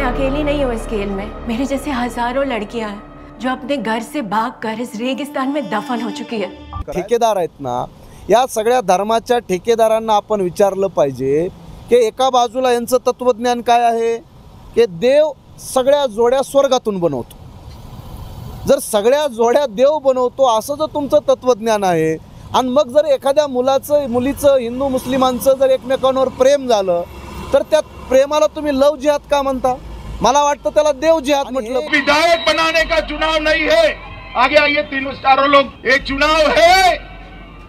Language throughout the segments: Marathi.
अकेली नहीं हूँ इस खेल में। मेरे जैसे हजारों लड़कियां हैं जो अपने घर से भागकर इस रेगिस्तान में दफन हो चुकी है। ठेकेदार आहेत ना, या सगळ्या धर्माच्या ठेकेदारांना आपण विचारलं पाहिजे की एका बाजूला यांचं तत्वज्ञान काय आहे की देव सगळ्या जोड्या स्वर्गातून बनवतो। जर सगळ्या जोड्या देव बनवतो असं जर तुमचं तत्वज्ञान आहे आणि मग जर एखाद्या मुलीचं हिंदू मुस्लिमांचं जर एकमेकांवर प्रेम झालं तर त्या प्रेमाला तुम्ही लव जिहाद का म्हणता? मला वाटतं त्याला देव जिहाद म्हटलं। विधायक बनाने का चुनाव नहीं है, आगे आइए तीनों स्टारों लोग, ये चुनाव है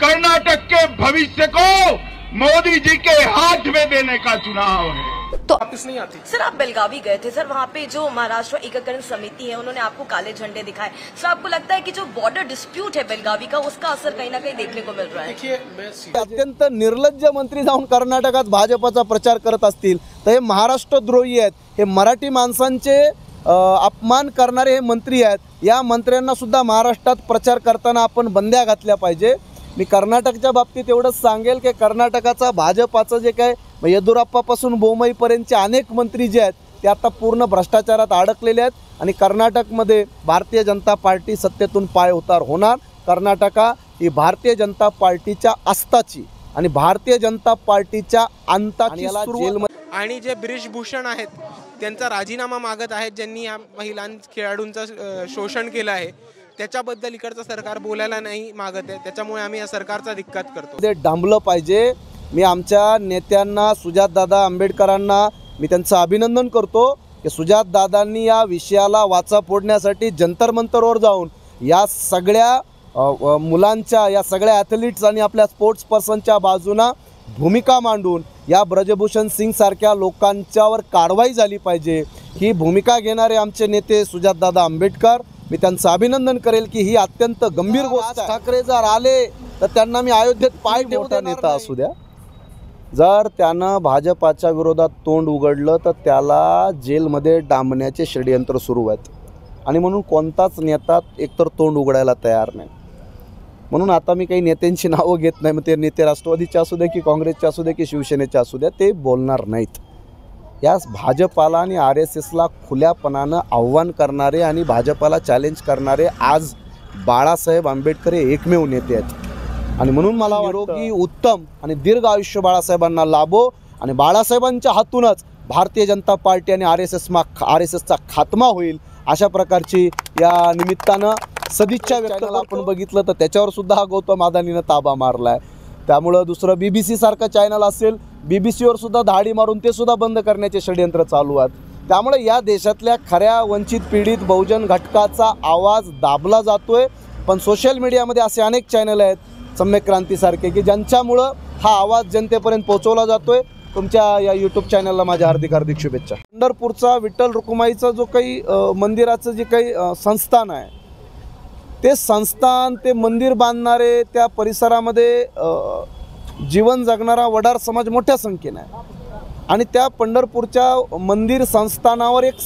कर्नाटक के भविष्य को मोदी जी के हाथ में देने का चुनाव है। तो वापस नहीं आती। सर आप बेलगावी गए थे, सर वहाँ पे जो महाराष्ट्र एकीकरण समिति है उन्होंने आपको काले झंडे दिखाए। सर आपको लगता है कि जो बॉर्डर डिस्प्यूट है बेलगावी का उसका असर कहीं ना कहीं देखने को मिल रहा है? देखिए मैं अत्यंत निर्लज्ज मंत्री जाऊन कर्नाटकात भाजपचा प्रचार करत असतील तर हे महाराष्ट्रद्रोही आहेत, हे मराठी माणसांचे अपमान करणारे हे मंत्री आहेत। या मंत्र्यांना सुद्धा महाराष्ट्रात प्रचार करताना आपण बंद्या घातल्या पाहिजे। मी कर्नाटकच्या बाबतीत एवढंच सांगेल की कर्नाटकाचा भाजपाचं जे काय येदुरप्पापासून बोमईपर्यंतचे अनेक मंत्री जे आहेत ते आता पूर्ण भ्रष्टाचारात अडकलेले आहेत आणि कर्नाटकमध्ये भारतीय जनता पार्टी सत्तेतून पायउतार होणार। कर्नाटका ही भारतीय जनता पार्टीच्या अस्ताची आणि भारतीय जनता पार्टीच्या अंताची सुरुवात। आणि जे ब्रिजभूषण आहेत त्यांचा राजीनामा मागत आहेत, ज्यांनी या महिला खेळाडूंचं शोषण केलं आहे त्याच्याबद्दल इकडचं सरकार बोलायला नाही मागत आहे। त्याच्यामुळे आम्ही या सरकारचा धिक्कार करतो। ते डांबलं पाहिजे। मी आमच्या नेत्यांना सुजातदादा आंबेडकरांना मी त्यांचं अभिनंदन करतो की सुजातदादांनी या विषयाला वाचा फोडण्यासाठी जंतर मंतरवर जाऊन या सगळ्या मुलांच्या, या सगळ्या ॲथलीट्स आणि आपल्या स्पोर्ट्स पर्सनच्या बाजूने भूमिका मांडून या ब्रजभूषण सिंग सारख्या लोकांच्यावर कारवाई झाली पाहिजे। ही भूमिका घेणारे आमचे नेते सुजातदादा आंबेडकर, मी त्यांचं अभिनंदन करेल की ही अत्यंत गंभीर गोष्ट आहे। ठाकरे जर आले तर त्यांना मी अयोध्येत पाय ठेवता नेता असू द्या, जर त्यानं भाजपाच्या विरोधात तोंड उघडलं तर त्याला जेलमध्ये डांबण्याचे षडयंत्र सुरू आहेत आणि म्हणून कोणताच नेता एकतर तोंड उघडायला तयार नाही। म्हणून आता मी काही नेत्यांची नावं घेत नाही, मग ते नेते राष्ट्रवादीचे असू द्या की काँग्रेसचे असू द्या की शिवसेनेचे असू द्या, ते बोलणार नाहीत। यास भाजपाला आणि RSSला खुल्यापणानं आव्हान करणारे आणि भाजपाला चॅलेंज करणारे आज बाळासाहेब आंबेडकर हे एकमेव नेते आहेत आणि म्हणून मला निरोगी उत्तम आणि दीर्घ आयुष्य बाळासाहेबांना लाभो आणि बाळासाहेबांच्या हातूनच भारतीय जनता पार्टी आणि RSSचा खात्मा होईल अशा प्रकारची या निमित्तानं सदिच्छा व्यक्त आपण बघितलं तर त्याच्यावर सुद्धा हा गौतम अदानीनं ताबा मारला आहे। त्यामुळे दुसरं BBC सारखं चॅनल असेल, BBCवर सुद्धा धाडी मारून ते सुद्धा बंद करण्याचे षडयंत्र चालू आहेत। त्यामुळे या देशातल्या खऱ्या वंचित पीडित बहुजन घटकाचा आवाज दाबला जातोय, पण सोशल मीडियामध्ये असे अनेक चॅनल आहेत सम्यक क्रांतीसारखे की ज्यांच्यामुळं हा आवाज जनतेपर्यंत पोहोचवला जातोय। तुमच्या या यूट्यूब चॅनलला माझ्या हार्दिक शुभेच्छा। पंढरपूरचा विठ्ठल रुक्माईचा जो काही मंदिराचं जे काही संस्थान आहे ते संस्थान, ते मंदिर बांधणारे, त्या परिसरामध्ये जीवन जगणारा वडार समाज मोठ्या संख्येने आहे आणि त्या पंढरपूरच्या मंदिर संस्थानावर एक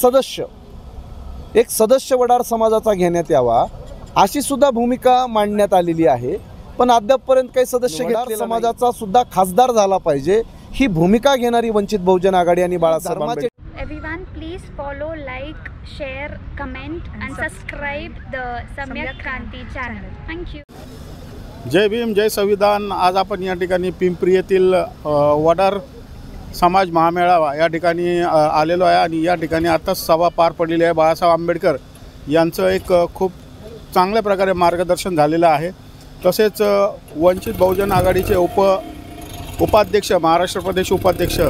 सदस्य वडार समाजाचा घेण्यात यावा अशी सुद्धा भूमिका मांडण्यात आलेली आहे, पण अद्यापपर्यंत काही सदस्य वडार समाजाचा सुद्धा खासदार झाला पाहिजे ही भूमिका घेणारी वंचित बहुजन आघाडी आणि Balasaheb Ambedkar. Everyone, please follow, like, share, comment and subscribe the Samyak Kranti channel. Thank you. जय भीम, जय संविधान। आज आपण या ठिकाणी पिंपरी येथील वडार समाज महामेळावा या ठिकाणी आलेलो आहे आणि या ठिकाणी आताच सभा पार पडलेली आहे। बाळासाहेब आंबेडकर यांचं एक खूप चांगल्या प्रकारे मार्गदर्शन झालेलं आहे। तसेच वंचित बहुजन आघाडीचे उपाध्यक्ष, महाराष्ट्र प्रदेश उपाध्यक्ष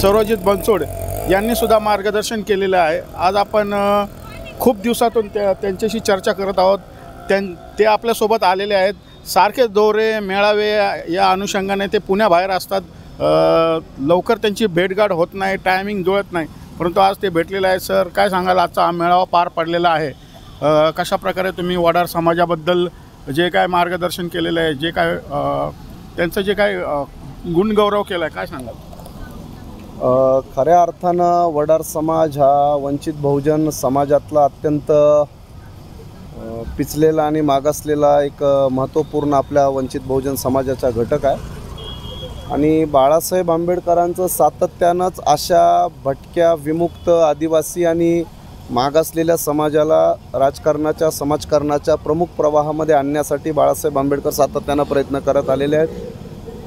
सर्वजित बनसोड यांनी सुद्धा मार्गदर्शन केलेलं आहे। आज आपण खूप दिवसातून त्यांच्याशी चर्चा करत आहोत। ते आपल्यासोबत आलेले आहेत। सारखे दौरे मेळावे या अनुषंगाने ते पुण्याबाहेर असतात, लवकर त्यांची भेटगाठ होत नाही, टायमिंग जुळत नाही, परंतु आज ते भेटलेले आहेत। सर, काय सांगाल, आजचा हा मेळावा पार पडलेला आहे, कशा प्रकारे तुम्ही वडार समाजाबद्दल जे काय मार्गदर्शन केलेलं आहे, जे काय त्यांचं जे काय गुणगौरव केला आहे, काय सांगाल? खऱ्या अर्थानं वडार समाज हा वंचित बहुजन समाजातला अत्यंत पिचलेला आणि मागासलेला एक महत्त्वपूर्ण आपल्या वंचित बहुजन समाजाचा घटक आहे आणि बाळासाहेब आंबेडकरांचं सातत्यानंच अशा भटक्या, विमुक्त, आदिवासी आणि मागासलेल्या समाजाला राजकारणाच्या, समाजकारणाच्या प्रमुख प्रवाहामध्ये आणण्यासाठी बाळासाहेब आंबेडकर सातत्यानं प्रयत्न करत आलेले आहेत.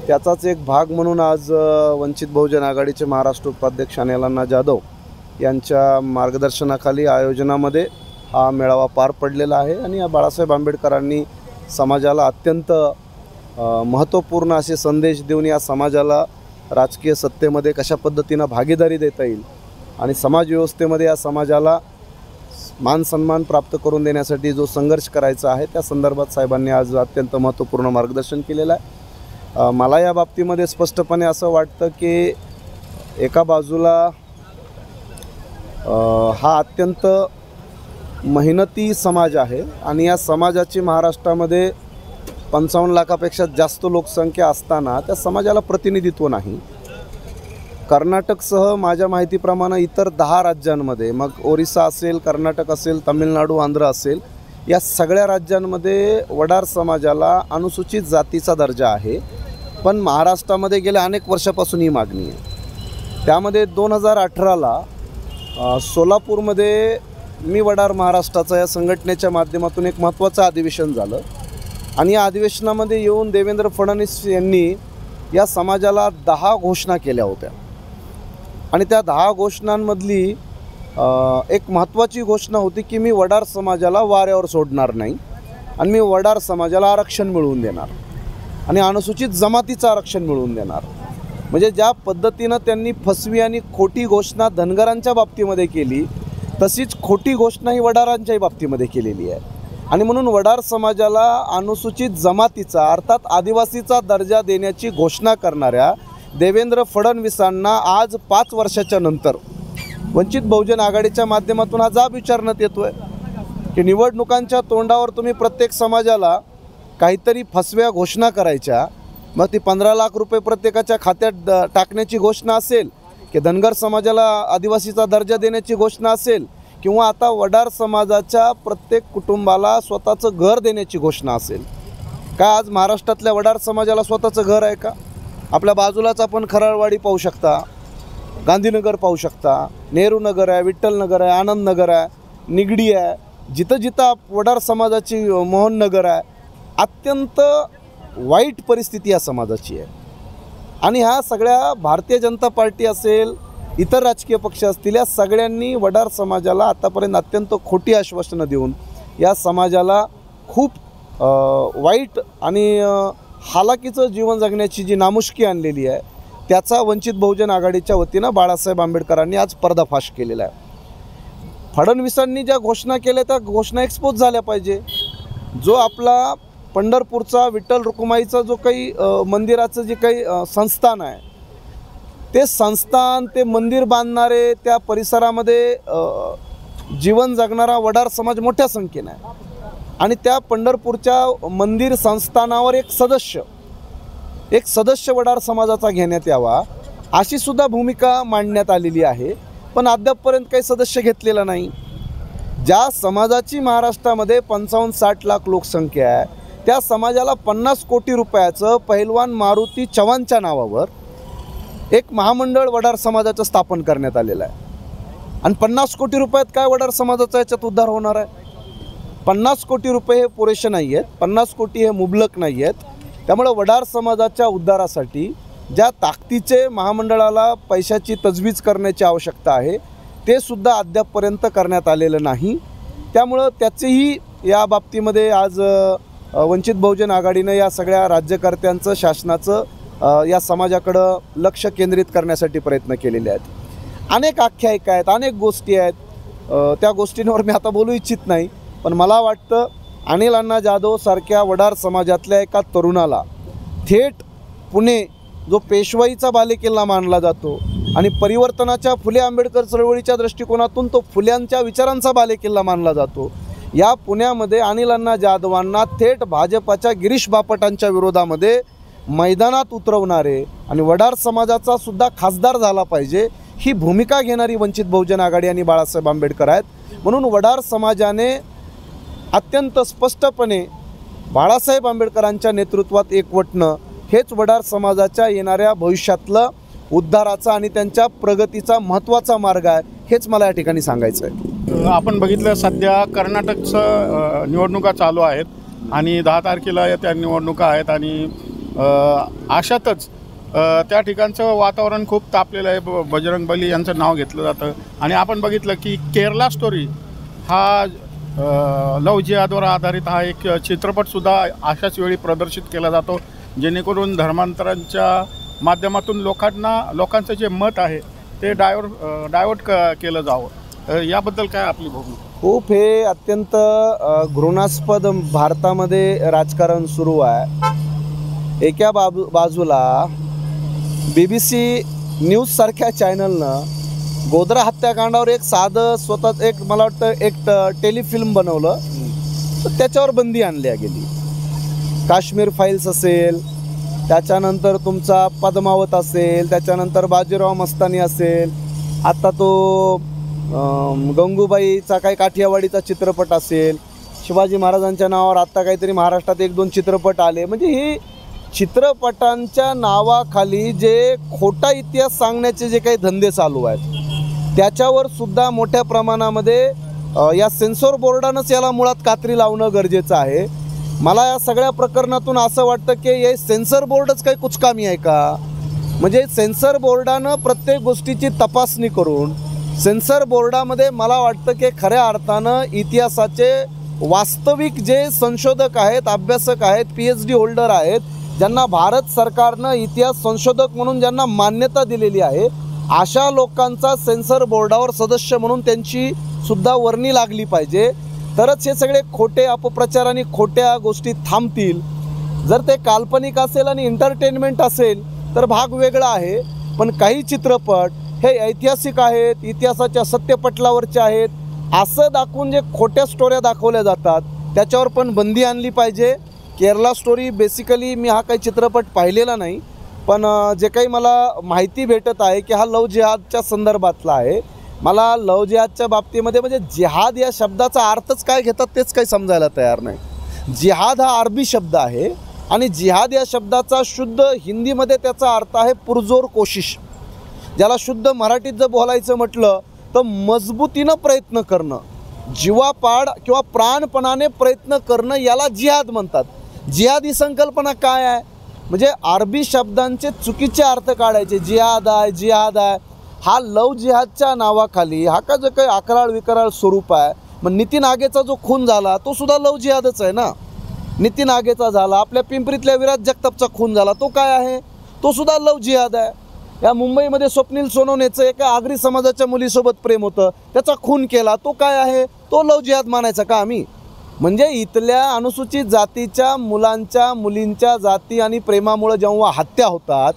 त्याचाच एक भाग म्हणून आज वंचित बहुजन आघाडीचे महाराष्ट्र उपाध्यक्ष अनिल अण्णा जाधव यांच्या मार्गदर्शनाखाली आयोजनामध्ये हा मेळावा पार पडलेला आहे. आणि या बाळासाहेब आंबेडकरांनी समाजाला अत्यंत महत्त्वपूर्ण असे संदेश देऊन या समाजाला राजकीय सत्तेमध्ये कशा पद्धतीनं भागीदारी देता येईल आणि समाजव्यवस्थेमध्ये या समाजाला मान सन्मान प्राप्त करून देण्यासाठी जो संघर्ष करायचा आहे त्या संदर्भात साहेबांनी आज अत्यंत महत्त्वपूर्ण मार्गदर्शन केलेलं आहे. मला या बाबतीमध्ये स्पष्टपणे असं वाटतं की एका बाजूला हा अत्यंत मेहनती समाज आहे आणि या समाजाची महाराष्ट्रामध्ये 55 लाखापेक्षा जास्त लोकसंख्या असताना त्या समाजाला प्रतिनिधित्व नाही. कर्नाटकसह माझ्या माहितीप्रमाणे इतर 10 राज्यांमध्ये, मग ओरिसा असेल, कर्नाटक असेल, तामिळनाडू, आंध्र असेल, या सगळ्या राज्यांमध्ये वडार समाजाला अनुसूचित जातीचा दर्जा आहे. पण महाराष्ट्रामध्ये गेल्या अनेक वर्षापासून ही मागणी आहे. त्यामध्ये 2018ला सोलापूरमध्ये मी वडार महाराष्ट्राचा या संघटनेच्या माध्यमातून एक महत्त्वाचं अधिवेशन झालं आणि या अधिवेशनामध्ये येऊन देवेंद्र फडणवीस यांनी या समाजाला 10 घोषणा केल्या होत्या. आणि त्या 10 घोषणांमधली एक महत्त्वाची घोषणा होती की मी वडार समाजाला वाऱ्यावर सोडणार नाही आणि मी वडार समाजाला आरक्षण मिळवून देणार आणि अनुसूचित जमातीचं आरक्षण मिळवून देणार. म्हणजे ज्या पद्धतीनं त्यांनी फसवी आणि खोटी घोषणा धनगरांच्या बाबतीमध्ये केली तशीच खोटी घोषणा ही वडारांच्याही बाबतीमध्ये केलेली आहे. आणि म्हणून वडार समाजाला अनुसूचित जमातीचा अर्थात आदिवासीचा दर्जा देण्याची घोषणा करणाऱ्या देवेंद्र फडणवीसांना आज 5 वर्षाच्या नंतर वंचित बहुजन आघाडीच्या माध्यमातून हा जाब विचारण्यात येतो आहे की निवडणुकांच्या तोंडावर तुम्ही प्रत्येक समाजाला काहीतरी फसव्या घोषणा करायच्या, मग ती 15 लाख रुपये प्रत्येकाच्या खात्यात टाकण्याची घोषणा असेल की धनगर समाजाला आदिवासीचा दर्जा देण्याची घोषणा असेल किंवा आता वडार समाजाच्या प्रत्येक कुटुंबाला स्वतःचं घर देण्याची घोषणा असेल. काय आज महाराष्ट्रातल्या वडार समाजाला स्वतःचं घर आहे का? आपल्या बाजूलाच आपण खराळवाडी पाहू शकता, गांधीनगर पाहू शकता, नेहरू नगर आहे, विठ्ठल नगर आहे, आनंद नगर आहे, निगडी आहे, जिथं जिथं वडार समाजाची मोहन नगर आहे. अत्यंत वाईट परिस्थिती या समाजाची आहे. आणि ह्या सगळ्या भारतीय जनता पार्टी असेल, इतर राजकीय पक्ष असतील, या सगळ्यांनी वडार समाजाला आतापर्यंत अत्यंत खोटी आश्वासनं देऊन या समाजाला खूप वाईट आणि हालाकीचं जीवन जगण्याची जी नामुष्की आणलेली आहे त्याचा वंचित बहुजन आघाडीच्या वतीनं बाळासाहेब आंबेडकरांनी आज पर्दाफाश केलेला आहे. फडणवीसांनी ज्या घोषणा केल्या त्या घोषणा एक्सपोज झाल्या पाहिजे. जो आपला पंढरपूरचा विठ्ठल रुक्माईचा जो काही मंदिराचं जे काही संस्थान आहे ते संस्थान, ते मंदिर बांधणारे, त्या परिसरामध्ये जीवन जगणारा वडार समाज मोठ्या संख्येने आहे. आणि त्या पंढरपूरच्या मंदिर संस्थानावर एक सदस्य वडार समाजाचा घेण्यात यावा अशी सुद्धा भूमिका मांडण्यात आलेली आहे. पण अद्यापपर्यंत काही सदस्य घेतलेला नाही. ज्या समाजाची महाराष्ट्रामध्ये 55-60 लाख लोकसंख्या आहे त्या समाजाला 50 कोटी रुपयाचं पहिलवान मारुती चव्हाणच्या नावावर एक महामंडळ वडार समाजाचं स्थापन करण्यात आलेलं आहे. आणि 50 कोटी रुपयात काय वडार समाजाचा याच्यात उद्धार होणार आहे? 50 कोटी रुपये हे पुरेसे नाही आहेत, 50 कोटी हे मुबलक नाही आहेत. त्यामुळे वडार समाजाच्या उद्धारासाठी ज्या ताकदीचे महामंडळाला पैशाची तजवीज करण्याची आवश्यकता आहे ते सुद्धा अद्यापपर्यंत करण्यात आलेलं नाही. त्यामुळं त्याचेही या बाबतीमध्ये आज वंचित बहुजन आघाडीनं या सगळ्या राज्यकर्त्यांचं, शासनाचं या समाजाकडं लक्ष केंद्रित करण्यासाठी प्रयत्न केलेले आहेत. अनेक आख्यायिका आहेत, अनेक गोष्टी आहेत, त्या गोष्टींवर मी आता बोलू इच्छित नाही. पण मला वाटतं अनिल अण्णा जाधव सारख्या वडार समाजातल्या एका तरुणाला थेट पुणे जो पेशवाईचा बालेकिल्ला मानला जातो आणि परिवर्तनाच्या फुले आंबेडकर चळवळीच्या दृष्टिकोनातून तो फुल्यांच्या विचारांचा बालेकिल्ला मानला जातो, या पुण्यामध्ये अनिल अण्णा जाधवांना थेट भाजपाच्या गिरीश बापटांच्या विरोधामध्ये मैदानात उतरवणारे आणि वडार समाजाचा सुद्धा खासदार झाला पाहिजे ही भूमिका घेणारी वंचित बहुजन आघाडी आणि बाळासाहेब आंबेडकर आहेत. म्हणून वडार समाजाने अत्यंत स्पष्टपणे बाळासाहेब आंबेडकरांच्या नेतृत्वात एकवटणं हेच वडार समाजाच्या येणाऱ्या भविष्यातलं उद्धाराचा आणि त्यांच्या प्रगतीचा महत्त्वाचा मार्ग आहे, हेच मला या ठिकाणी सांगायचं आहे. आपण बघितलं सध्या कर्नाटकचं निवडणुका चालू आहेत आणि 10 तारखेला त्या निवडणुका आहेत आणि अशातच त्या ठिकाणचं वातावरण खूप तापलेलं आहे. बजरंग बली यांचं नाव घेतलं जातं आणि आपण बघितलं की केरला स्टोरी हा लव जिहादवर आधारित हा एक चित्रपटसुद्धा अशाच वेळी प्रदर्शित केला जातो, जेणेकरून धर्मांतरांच्या माध्यमातून लोकांचं जे मत आहे ते डायवर्ट केलं जावं. याबद्दल काय आपली भूमिका? खूप हे अत्यंत घृणास्पद भारतामध्ये राजकारण सुरू आहे. एका बाजूला BBC न्यूजसारख्या चॅनलनं गोधरा हत्याकांडावर एक साधं स्वतःच एक मला वाटतं एक टेलिफिल्म बनवलं, तर त्याच्यावर बंदी आणली गेली. काश्मीर फाईल्स असेल, त्याच्यानंतर तुमचा पद्मावत असेल, त्याच्यानंतर बाजीराव मस्तानी असेल, आता तो गंगूबाईचा काही काठियावाडीचा चित्रपट असेल, शिवाजी महाराजांच्या नावावर आत्ता काहीतरी महाराष्ट्रात 1-2 चित्रपट आले. म्हणजे ही चित्रपटांच्या नावाखाली जे खोटा इतिहास सांगण्याचे जे काही धंदे चालू आहेत त्याच्यावर सुद्धा मोठ्या प्रमाणामध्ये या सेन्सॉर बोर्डानंच याला मुळात कात्री लावणं गरजेचं आहे. मला या सगळ्या प्रकरणातून असं वाटतं की हे सेन्सर बोर्डच काही कुचकामी आहे का? म्हणजे सेन्सर बोर्डानं प्रत्येक गोष्टीची तपासणी करून सेन्सर बोर्डामध्ये मला वाटतं की खऱ्या अर्थानं इतिहासाचे वास्तविक जे संशोधक आहेत, अभ्यासक आहेत, PhD होल्डर आहेत, ज्यांना भारत सरकारनं इतिहास संशोधक म्हणून ज्यांना मान्यता दिलेली आहे, अशा लोकांचा सेन्सर बोर्डावर सदस्य म्हणून त्यांची सुद्धा वर्णी लागली पाहिजे. तरच हे सगळे खोटे अपप्रचार आणि खोट्या गोष्टी थांबतील. जर ते काल्पनिक असेल आणि एंटरटेनमेंट असेल तर भाग वेगळा आहे, पण काही चित्रपट हे ऐतिहासिक आहेत, इतिहासाच्या सत्यपटलावरचे आहेत, असं दाखवून जे खोट्या स्टोऱ्या दाखवल्या जातात त्याच्यावर पण बंदी आणली पाहिजे. केरला स्टोरी बेसिकली मी हा काही चित्रपट पाहिलेला नाही, पण जे काही मला माहिती भेटत आहे की हा लव जिहादच्या संदर्भातला आहे. मला लव जिहादच्या बाबतीमध्ये म्हणजे जिहाद या शब्दाचा अर्थच काय घेतात तेच काही समजायला तयार नाही. जिहाद हा अरबी शब्द आहे आणि जिहाद या शब्दाचा शुद्ध हिंदीमध्ये त्याचा अर्थ आहे पुरजोर कोशिश. ज्याला शुद्ध मराठीत जर बोलायचं म्हटलं तर मजबूतीनं प्रयत्न करणं, जीवापाड किंवा प्राणपणाने प्रयत्न करणं याला जिहाद म्हणतात. जिहाद ही संकल्पना काय आहे? म्हणजे अरबी शब्दांचे चुकीचे अर्थ काढायचे. जिहाद आहे हा लव जिहादच्या नावाखाली हा का जो काही अकराळ विकराळ स्वरूप आहे. मग नितीन आगेचा जो खून झाला तो सुद्धा लव जिहादच आहे ना. नितीन आगेचा झाला, आपल्या पिंपरीतल्या विराज जगतापचा खून झाला, तो काय आहे? तो सुद्धा लव जिहाद आहे. या मुंबईमध्ये स्वप्नील सोनवणेचं एका आगरी समाजाच्या मुलीसोबत प्रेम होतं, त्याचा खून केला, तो काय आहे? तो लव जिहाद मानायचा का आम्ही? म्हणजे इथल्या अनुसूचित जातीच्या मुलींच्या जाती आणि प्रेमामुळे जेव्हा हत्या होतात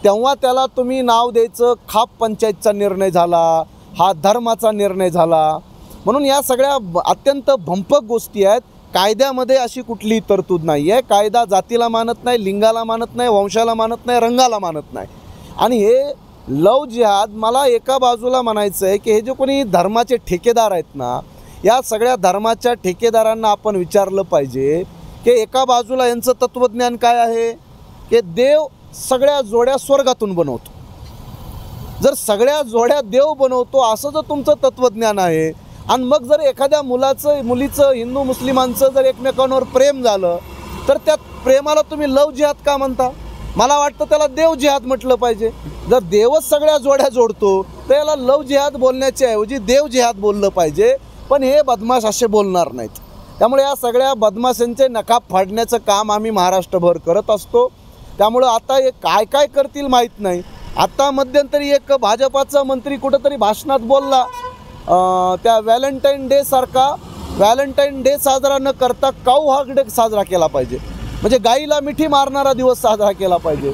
तेव्हा त्याला तुम्ही नाव द्यायचं खाप पंचायतचा निर्णय झाला, हा धर्माचा निर्णय झाला. म्हणून या सगळ्या अत्यंत भंपक गोष्टी आहेत. कायद्यामध्ये अशी कुठलीही तरतूद नाही आहे. कायदा जातीला मानत नाही, लिंगाला मानत नाही, वंशाला मानत नाही, रंगाला मानत नाही. आणि हे लव जिहाद मला एका बाजूला म्हणायचं आहे की हे जे कोणी धर्माचे ठेकेदार आहेत ना, या सगळ्या धर्माच्या ठेकेदारांना आपण विचारलं पाहिजे की एका बाजूला यांचं तत्त्वज्ञान काय आहे की देव सगळ्या जोड्या स्वर्गातून बनवतो. जर सगळ्या जोड्या देव बनवतो असं जर तुमचं तत्त्वज्ञान आहे आणि मग जर एखाद्या मुलीचं हिंदू मुस्लिमांचं जर एकमेकांवर प्रेम झालं तर त्या प्रेमाला तुम्ही लव जिहाद का म्हणता? मला वाटतं त्याला देव जिहाद म्हटलं पाहिजे. जर देवच सगळ्या जोड्या जोडतो तर याला लव जिहाद बोलण्याच्या ऐवजी देव जिहाद बोललं पाहिजे. पण हे बदमाश असे बोलणार नाहीत. त्यामुळे या सगळ्या बदमाशांचे नकाब फाडण्याचं काम आम्ही महाराष्ट्रभर करत असतो. त्यामुळं आता हे काय काय करतील माहीत नाही. आत्ता मध्यंतरी एक भाजपाचा मंत्री कुठंतरी भाषणात बोलला त्या व्हॅलेंटाईन डे साजरा न करता काऊ हा डे साजरा केला पाहिजे. म्हणजे गाईला मिठी मारणारा दिवस साजरा केला पाहिजे.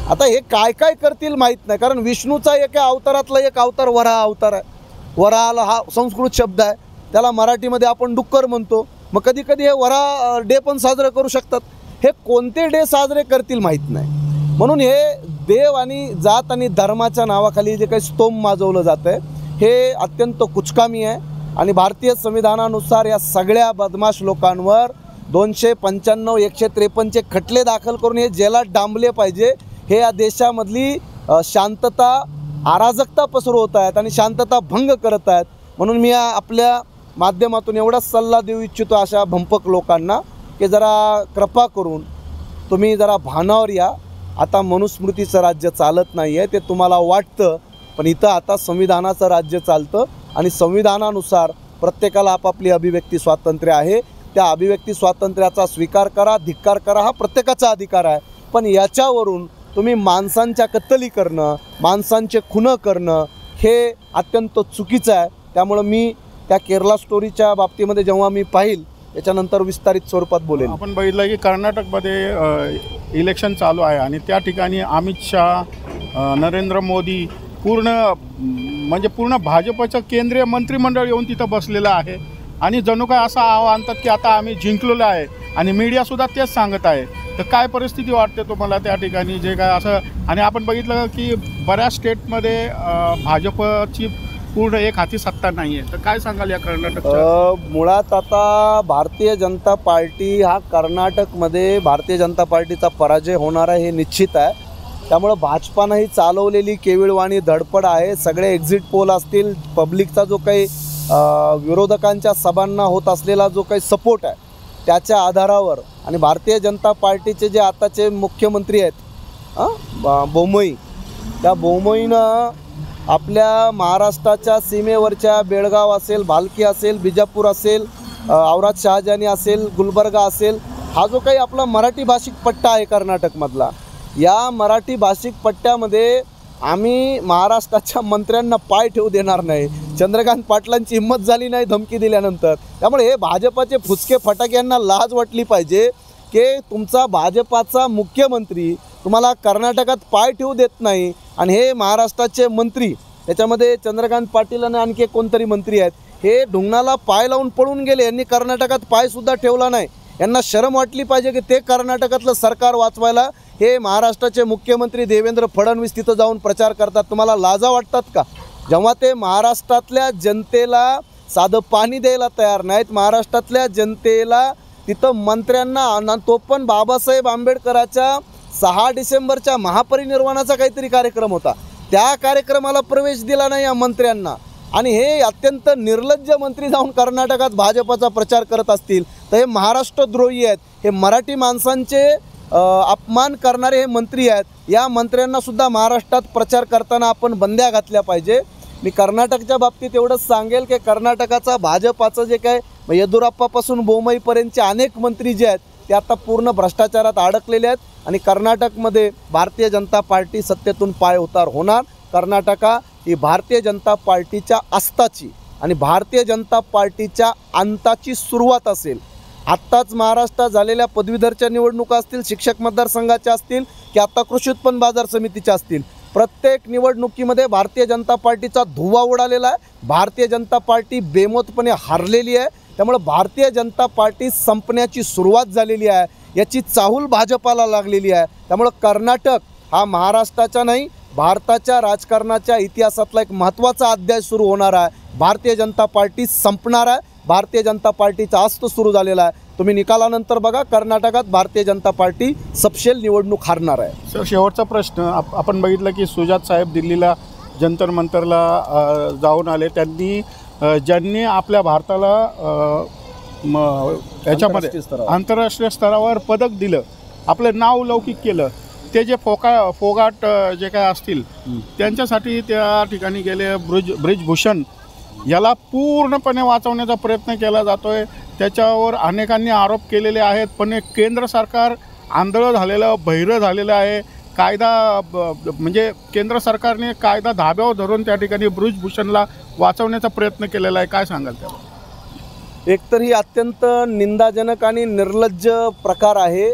आता हे काय काय करतील माहीत नाही. कारण विष्णूचा एका अवतारातला एक अवतार वराह अवतार आहे. वराहाला हा संस्कृत शब्द आहे, त्याला मराठीमध्ये आपण डुक्कर म्हणतो. मग कधी कधी हे वराह डे पण साजरं करू शकतात. हे कोणते डे साजरे करतील माहीत नाही. म्हणून हे देव आणि जात आणि धर्माच्या नावाखाली जे काही स्तोम माजवलं जातं आहे हे अत्यंत कुचकामी आहे. आणि भारतीय संविधानानुसार या सगळ्या बदमाश लोकांवर 295 153 खटले दाखल करून हे जेलात डांबले पाहिजे. हे या देशामधली शांतता अराजकता पसरवत आहेत आणि शांतता भंग करत आहेत. म्हणून मी आपल्या माध्यमातून एवढाच सल्ला देऊ इच्छितो अशा भंपक लोकांना की जरा कृपा करून तुम्ही जरा भानावर या. आता मनुस्मृतीचं राज्य चालत नाही आहे ते तुम्हाला वाटतं, पण इथं आता संविधानाचं राज्य चालतं आणि संविधानानुसार प्रत्येकाला आपापली अभिव्यक्ती स्वातंत्र्य आहे. त्या अभिव्यक्ती स्वातंत्र्याचा स्वीकार करा, धिक्कार करा, हा प्रत्येकाचा अधिकार आहे. पण याच्यावरून तुम्ही माणसांच्या कत्तली करणं, माणसांचे खुनं करणं हे अत्यंत चुकीचं आहे. त्यामुळं मी त्या केरला स्टोरीच्या बाबतीमध्ये जेव्हा मी पाहिल त्याच्यानंतर विस्तारित स्वरूपात बोलेन. आपण बघितलं की कर्नाटकमध्ये इलेक्शन चालू आहे आणि त्या ठिकाणी अमित शहा, नरेंद्र मोदी पूर्ण भाजपचं केंद्रीय मंत्रिमंडळ येऊन तिथं बसलेलं आहे आणि जणू काय असं आणतात की आता आम्ही जिंकलेलो आहे आणि मीडियासुद्धा तेच सांगत आहे. तर काय परिस्थिती वाटते तुम्हाला त्या ठिकाणी जे काय असं? आणि आपण बघितलं की बऱ्याच स्टेटमध्ये भाजपची पूर्ण एक हाती सत्ता नाही आहे. तर काय सांगाल या कर्नाटक? मुळात आता भारतीय जनता पार्टी हा कर्नाटकमध्ये भारतीय जनता पार्टीचा पराजय होणार आहे हे निश्चित आहे. त्यामुळं भाजपानंही चालवलेली केविळवाणी धडपड आहे. सगळे एक्झिट पोल असतील, पब्लिकचा जो काही विरोधकांच्या सभांना होत असलेला जो काही सपोर्ट आहे त्याच्या आधारावर आणि भारतीय जनता पार्टीचे जे आताचे मुख्यमंत्री आहेत बोमई, त्या बोमईनं आपल्या महाराष्ट्राच्या सीमेवरच्या बेळगाव असेल, भालकी असेल, बिजापूर असेल, औराद शहाजानी असेल, गुलबर्गा असेल, हा जो काही आपला मराठी भाषिक पट्टा आहे कर्नाटकमधला, या मराठी भाषिक पट्ट्यामध्ये आम्ही महाराष्ट्राच्या मंत्र्यांना पाय ठेवू देणार नाही. चंद्रकांत पाटलांची हिंमत झाली नाही धमकी दिल्यानंतर. त्यामुळे हे भाजपाचे फुसके फटाके यांना लाज वाटली पाहिजे की तुमचा भाजपाचा मुख्यमंत्री तुम्हाला कर्नाटकात पाय ठेवू देत नाही आणि हे महाराष्ट्राचे मंत्री, त्याच्यामध्ये चंद्रकांत पाटील आणि आणखी कोणतरी मंत्री आहेत, हे ढुंगणाला पाय लावून पळून गेले. यांनी कर्नाटकात पायसुद्धा ठेवला नाही. यांना शरम वाटली पाहिजे की ते कर्नाटकातलं सरकार वाचवायला हे महाराष्ट्राचे मुख्यमंत्री देवेंद्र फडणवीस तिथं जाऊन प्रचार करतात. तुम्हाला लाजा वाटतात का? जेव्हा ते महाराष्ट्रातल्या जनतेला साधं पाणी द्यायला तयार नाहीत, महाराष्ट्रातल्या जनतेला तिथं मंत्र्यांना, तो पण बाबासाहेब आंबेडकरांच्या 6 डिसेंबरच्या महापरिनिर्वाणाचा काहीतरी कार्यक्रम होता, त्या कार्यक्रमाला प्रवेश दिला नाही या मंत्र्यांना. आणि हे अत्यंत निर्लज्ज मंत्री जाऊन कर्नाटकात भाजपाचा प्रचार करत असतील तर हे महाराष्ट्रद्रोही आहेत. हे मराठी माणसांचे अपमान करणारे हे मंत्री आहेत. या मंत्र्यांना सुद्धा महाराष्ट्रात प्रचार करताना आपण बंद्या घातल्या पाहिजे. मी कर्नाटकच्या बाबतीत एवढंच सांगेल की कर्नाटकाचा भाजपाचं जे काय येदुरप्पापासून बोमईपर्यंतचे अनेक मंत्री जे आहेत ते आता पूर्ण भ्रष्टाचारात अडकलेले आहेत आणि कर्नाटकमध्ये भारतीय जनता पार्टी सत्तेतून पाय उतार होणार. कर्नाटका ही भारतीय जनता पार्टीच्या अस्ताची आणि भारतीय जनता पार्टीच्या अंताची सुरुवात असेल. आत्ताच महाराष्ट्रात झालेल्या पदवीधरच्या निवडणुका असतील, शिक्षक मतदारसंघाच्या असतील की आत्ता कृषी उत्पन्न बाजार समितीच्या असतील, प्रत्येक निवडणुकीमध्ये भारतीय जनता पार्टीचा धुव्वा उडालेला आहे. भारतीय जनता पार्टी बेमोतपणे हारलेली आहे. त्यामुळे भारतीय जनता पार्टी संपण्याची सुरुवात झालेली आहे. याची चाहूल भाजपाला लागलेली आहे. त्यामुळे कर्नाटक हा महाराष्ट्राचा नाही, भारताच्या राजकारणाच्या इतिहासातला एक महत्त्वाचा अध्याय सुरू होणार आहे. भारतीय जनता पार्टी संपणार आहे. भारतीय जनता पार्टीचा अस्त सुरू झालेला आहे. तुम्ही निकालानंतर बघा, कर्नाटकात भारतीय जनता पार्टी सपशेल निवडणूक हारणार आहे. शेवटचा प्रश्न, आपण बघितलं की सुजात साहेब दिल्लीला जंतर मंतरला जाऊन आले. त्यांनी ज्यांनी आपल्या भारताला याच्यामध्ये आंतरराष्ट्रीय स्तरावर पदक दिलं, आपलं नाव लौकिक केलं, ते जे फोगाट जे काय असतील त्यांच्यासाठी त्या ठिकाणी गेले. ब्रिजभूषण याला पूर्णपणे वाचवण्याचा प्रयत्न केला जातो आहे. त्याच्यावर अनेकांनी आरोप केलेले आहेत, पण केंद्र सरकार आंधळं झालेलं, बहिरं झालेलं आहे. कायदा म्हणजे केंद्र सरकारने कायदा धाब्यावर धरून त्या ठिकाणी ब्रिजभूषणला वाचवण्याचा प्रयत्न केलेला आहे. काय सांगाल त्याला? एकतर ही अत्यंत निंदाजनक आणि निर्लज्ज प्रकार आहे.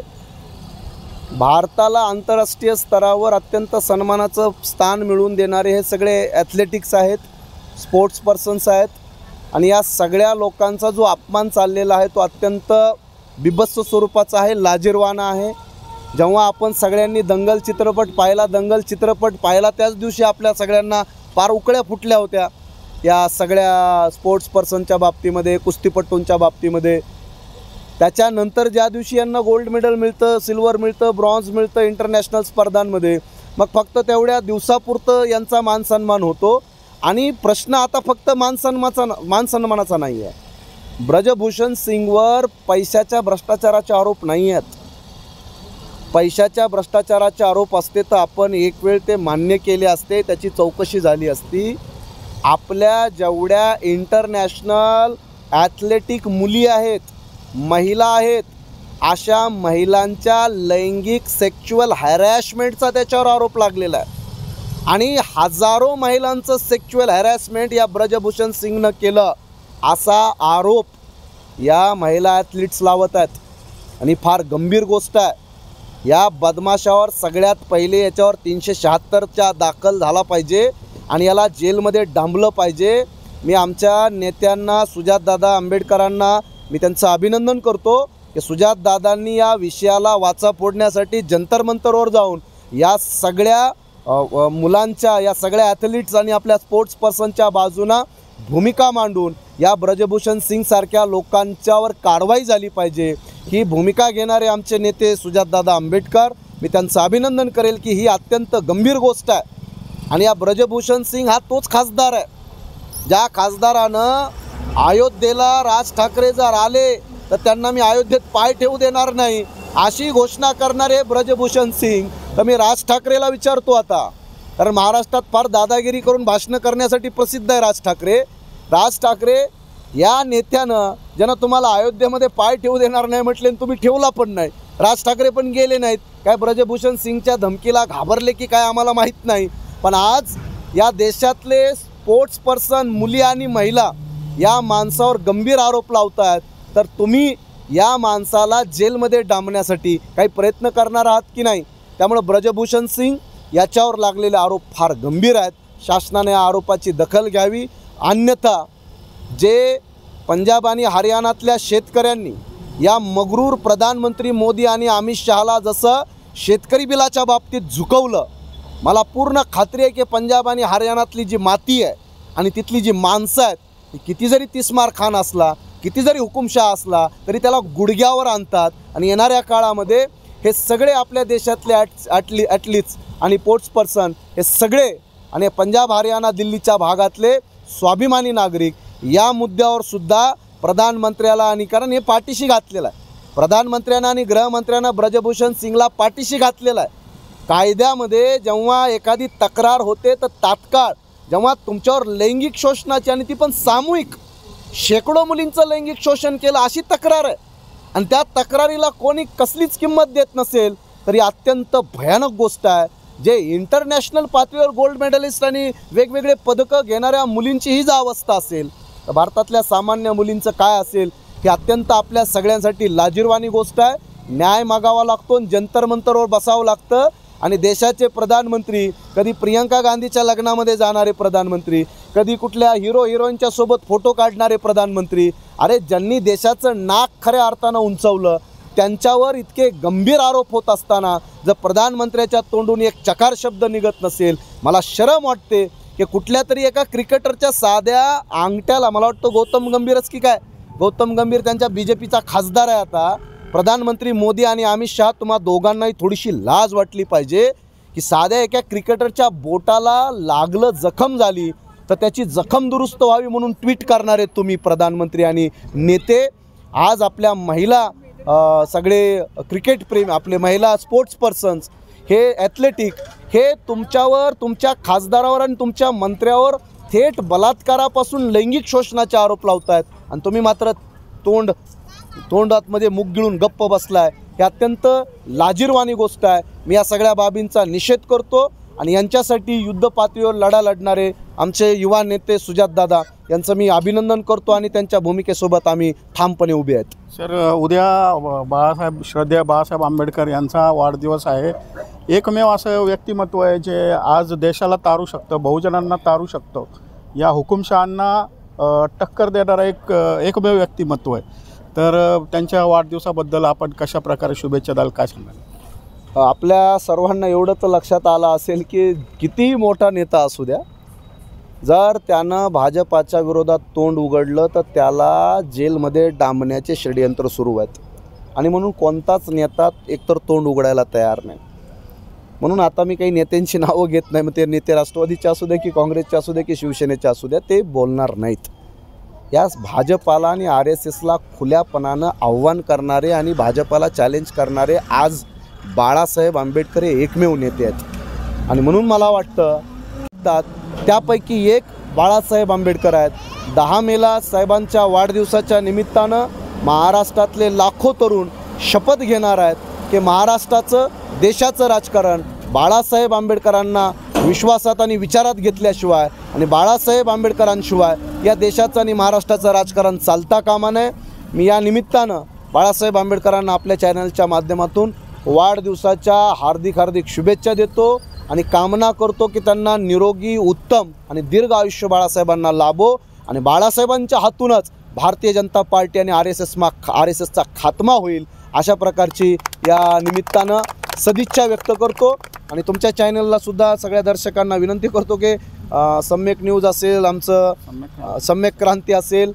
भारताला आंतरराष्ट्रीय स्तरावर अत्यंत सन्मानाचं स्थान मिळवून देणारे हे सगळे ॲथलेटिक्स आहेत, स्पोर्ट्स पर्सन्स आहेत आणि या सगळ्या लोकांचा जो अपमान चाललेला आहे तो अत्यंत बिभत्स स्वरूपाचा आहे, लाजिरवाणा आहे. जेव्हा आपण सगळ्यांनी दंगल चित्रपट पाहिला त्याच दिवशी आपल्या सगळ्यांना फार उकळ्या फुटल्या होत्या या सगळ्या स्पोर्ट्स पर्सनच्या बाबतीमध्ये, कुस्तीपट्टूंच्या बाबतीमध्ये. त्याच्यानंतर ज्या दिवशी यांना गोल्ड मेडल मिळतं, सिल्वर मिळतं, ब्रॉन्झ मिळतं इंटरनॅशनल स्पर्धांमध्ये, मग फक्त तेवढ्या दिवसापुरतं यांचा मानसन्मान होतो. आणि प्रश्न आता फक्त मानसन्मानाचा नाही आहे. ब्रजभूषण सिंगवर पैशाच्या भ्रष्टाचाराचे आरोप नाही आहेत. पैशाच्या भ्रष्टाचाराचे आरोप असते तर आपण एक वेळ ते मान्य केले असते, त्याची चौकशी झाली असती. आपल्या जेवढ्या इंटरनॅशनल ॲथलेटिक मुली आहेत, महिला आहेत, अशा महिलांच्या लैंगिक सेक्शुअल हॅरॅसमेंटचा त्याच्यावर आरोप लागलेला आहे. आणि हजारो महिलांचं सेक्शुअल हॅरॅसमेंट या ब्रजभूषण सिंगनं केलं असा आरोप या महिला ॲथलीट्स लावत आहेत. आणि फार गंभीर गोष्ट आहे. या बदमाशावर सगळ्यात पहिले याच्यावर 376च्या दाखल झाला पाहिजे आणि याला जेलमध्ये डांबलं पाहिजे. मी आमच्या नेत्यांना, सुजातदादा आंबेडकरांना मी त्यांचं अभिनंदन करतो की सुजातदादांनी या विषयाला वाचा फोडण्यासाठी जंतर मंतरवर जाऊन या सगळ्या मुलांच्या, या सगळ्या ॲथलीट्स आणि आपल्या स्पोर्ट्स पर्सनच्या बाजूनं भूमिका मांडून या ब्रजभूषण सिंगसारख्या लोकांच्यावर कारवाई झाली पाहिजे. ही भूमिका घेणारे आमचे नेते सुजातदादा आंबेडकर, मी त्यांचं अभिनंदन करेल की ही अत्यंत गंभीर गोष्ट आहे. आणि या ब्रजभूषण सिंग हा तोच खासदार आहे ज्या खासदारानं अयोध्येला राज ठाकरे जर आले तर त्यांना मी अयोध्येत पाय ठेवू देणार नाही अशी घोषणा करणारे ब्रजभूषण सिंग. तर मी राज ठाकरेला विचारतो आता, कारण महाराष्ट्रात फार दादागिरी करून भाषणं करण्यासाठी प्रसिद्ध आहे राज ठाकरे. राज ठाकरे या नेत्यानं ज्यानं तुम्हाला अयोध्येमध्ये पाय ठेवू देणार नाही म्हटले, तुम्ही ठेवला पण नाही. राज ठाकरे पण गेले नाहीत. काय ब्रजभूषण सिंगच्या धमकीला घाबरले की काय आम्हाला माहीत नाही. पण आज या देशातले स्पोर्ट्स पर्सन, मुली आणि महिला या माणसावर गंभीर आरोप लावत आहेत. तर तुम्ही या माणसाला जेलमध्ये डांबण्यासाठी काही प्रयत्न करणार आहात की नाही? त्यामुळे ब्रजभूषण सिंग याच्यावर लागलेले आरोप फार गंभीर आहेत. शासनाने या आरोपाची दखल घ्यावी. अन्यथा जे पंजाब आणि हरियाणातल्या शेतकऱ्यांनी या मगरूर प्रधानमंत्री मोदी आणि अमित शहाला जसं शेतकरी बिलाच्या बाबतीत झुकवलं, मला पूर्ण खात्री आहे की पंजाब आणि हरियाणातली जी माती आहे आणि तिथली जी माणसं आहेत, ती किती जरी तिस्मार खान असला, किती जरी हुकुमशाह असला, तरी त्याला गुडघ्यावर आणतात. आणि येणाऱ्या काळामध्ये हे सगळे आपल्या देशातले ॲथलीट्स आणि स्पोर्ट्स पर्सन हे सगळे आणि पंजाब, हरियाणा, दिल्लीच्या भागातले स्वाभिमानी नागरिक या मुद्द्यावर सुद्धा प्रधानमंत्र्याला, आणि कारण हे पाठीशी घातलेलं आहे प्रधानमंत्र्यांना आणि गृहमंत्र्यांना, ब्रजभूषण सिंगला पाठीशी घातलेलं आहे. कायद्यामध्ये जेव्हा एखादी तक्रार होते तर तात्काळ जेव्हा तुमच्यावर लैंगिक शोषणाची, आणि ती पण सामूहिक, शेकडो मुलींचं लैंगिक शोषण केलं अशी तक्रार आहे, आणि त्या तक्रारीला कोणी कसलीच किंमत देत नसेल तर ही अत्यंत भयानक गोष्ट आहे. जे इंटरनॅशनल पातळीवर गोल्ड मेडलिस्ट आणि वेगवेगळे पदकं घेणाऱ्या मुलींची ही जर अवस्था असेल तर भारतातल्या सामान्य मुलींचं काय असेल? ही अत्यंत आपल्या सगळ्यांसाठी लाजिरवाणी गोष्ट आहे. न्याय मागावा लागतो, जंतर मंतरवर बसावं लागतं. आणि देशाचे प्रधानमंत्री, कधी प्रियंका गांधीच्या लग्नामध्ये जाणारे प्रधानमंत्री, कधी कुठल्या हिरो हिरोईनच्या सोबत फोटो काढणारे प्रधानमंत्री, अरे ज्यांनी देशाचं नाक खऱ्या अर्थानं उंचवलं त्यांच्यावर इतके गंभीर आरोप होत असताना जर प्रधानमंत्र्याच्या तोंडून एक चकार शब्द निघत नसेल, मला शरम वाटते की कुठल्या तरी एका क्रिकेटरच्या साध्या अंगठ्याला, मला वाटतं गौतम गंभीरच की काय, गौतम गंभीर त्यांच्या BJPचा खासदार आहे आता. प्रधानमंत्री मोदी आणि अमित शहा, तुम्हा दोघांनाही थोडीशी लाज वाटली पाहिजे की साध्या एका क्रिकेटरच्या बोटाला लागलं, जखम झाली तर त्याची जखम दुरुस्त व्हावी म्हणून ट्विट करणारे तुम्ही प्रधानमंत्री आणि नेते. आज आपल्या महिला सगळे क्रिकेट प्रेमी, आपले महिला स्पोर्ट्स पर्सन्स, हे ॲथलेटिक, हे तुमच्यावर, तुमच्या खासदारावर आणि तुमच्या मंत्र्यावर थेट बलात्कारापासून लैंगिक शोषणाचे आरोप लावत आहेत, आणि तुम्ही मात्र तोंडातमध्ये मुग गिळून गप्प बसलाय. ही अत्यंत लाजिरवाणी गोष्ट आहे. मी या सगळ्या बाबींचा निषेध करतो आणि यांच्यासाठी युद्ध पातळीवर लढा लढणारे आमचे युवा नेते सुजातदादा यांचं मी अभिनंदन करतो आणि त्यांच्या भूमिकेसोबत आम्ही ठामपणे उभे आहेत. सर, उद्या श्रद्धेय बाळासाहेब आंबेडकर यांचा वाढदिवस आहे. एकमेव असं व्यक्तिमत्व आहे जे आज देशाला तारू शकतं, बहुजनांना तारू शकतं. या हुकुमशहांना टक्कर देणारा एकमेव व्यक्तिमत्व आहे. तर त्यांच्या वाढदिवसाबद्दल आपण कशा प्रकारे शुभेच्छा द्याल, काय सांगाल? आपल्या सर्वांना एवढं तर लक्षात आलं असेल की कितीही मोठा नेता असू द्या, जर त्यानं भाजपाच्या विरोधात तोंड उघडलं तर त्याला जेलमध्ये डांबण्याचे षडयंत्र सुरू आहेत. आणि म्हणून कोणताच नेता एकतर तोंड उघडायला तयार नाही. म्हणून आता मी काही नेत्यांची नावं घेत नाही, मग ते नेते राष्ट्रवादीचे असू दे की काँग्रेसचे असू दे की शिवसेनेचे असू द्या, ते बोलणार नाहीत. यास भाजपाला आणि RSSला खुल्यापणानं आव्हान करणारे आणि भाजपाला चॅलेंज करणारे आज बाळासाहेब आंबेडकर हे एकमेव नेते आहेत. आणि म्हणून मला वाटतं त्यापैकी एक बाळासाहेब आंबेडकर आहेत. 10 मेला साहेबांच्या वाढदिवसाच्या निमित्तानं महाराष्ट्रातले लाखो तरुण शपथ घेणार आहेत की महाराष्ट्राचं देशाचं राजकारण बाळासाहेब आंबेडकरांना विश्वासात आणि विचारात घेतल्याशिवाय आणि बाळासाहेब आंबेडकरांशिवाय या देशाचं आणि महाराष्ट्राचं राजकारण चालता कामा नये. मी या निमित्तानं बाळासाहेब आंबेडकरांना आपल्या चॅनलच्या माध्यमातून वाढदिवसाच्या हार्दिक शुभेच्छा देतो आणि कामना करतो की त्यांना निरोगी, उत्तम आणि दीर्घ आयुष्य बाळासाहेबांना लाभो आणि बाळासाहेबांच्या हातूनच भारतीय जनता पार्टी आणि RSSचा खात्मा होईल, अशा प्रकारची या निमित्तानं सदिच्छा व्यक्त करतो. आणि तुमच्या चॅनलला सुद्धा सगळ्या दर्शकांना विनंती करतो की सम्यक न्यूज असेल, आमचं सम्यक क्रांती असेल,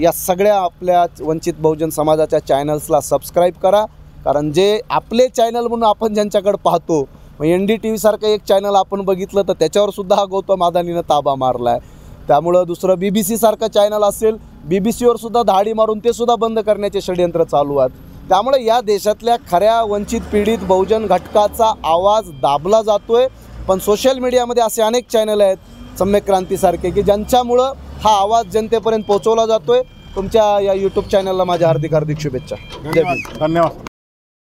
या सगळ्या आपल्या वंचित बहुजन समाजाच्या चॅनल्सला सबस्क्राईब करा. कारण जे आपले चॅनल म्हणून आपण ज्यांच्याकडे पाहतो, मग NDTV सारखं एक चॅनल आपण बघितलं तर त्याच्यावर सुद्धा हा गौतम अदानीनं ताबा मारला आहे. त्यामुळं दुसरं BBC सारखं चॅनल असेल, BBCवर सुद्धा धाडी मारून ते सुद्धा बंद करण्याचे षडयंत्र चालू आहेत. त्यामुळे या देशातल्या खऱ्या वंचित पीडित बहुजन घटकाचा आवाज दाबला जातोय. पण सोशल मीडियामध्ये असे अनेक चॅनल आहेत सम्यक क्रांतीसारखे की ज्यांच्यामुळं हा आवाज जनतेपर्यंत पोहोचवला जातोय. तुमच्या या YouTube चॅनलला माझ्या हार्दिक शुभेच्छा. धन्यवाद.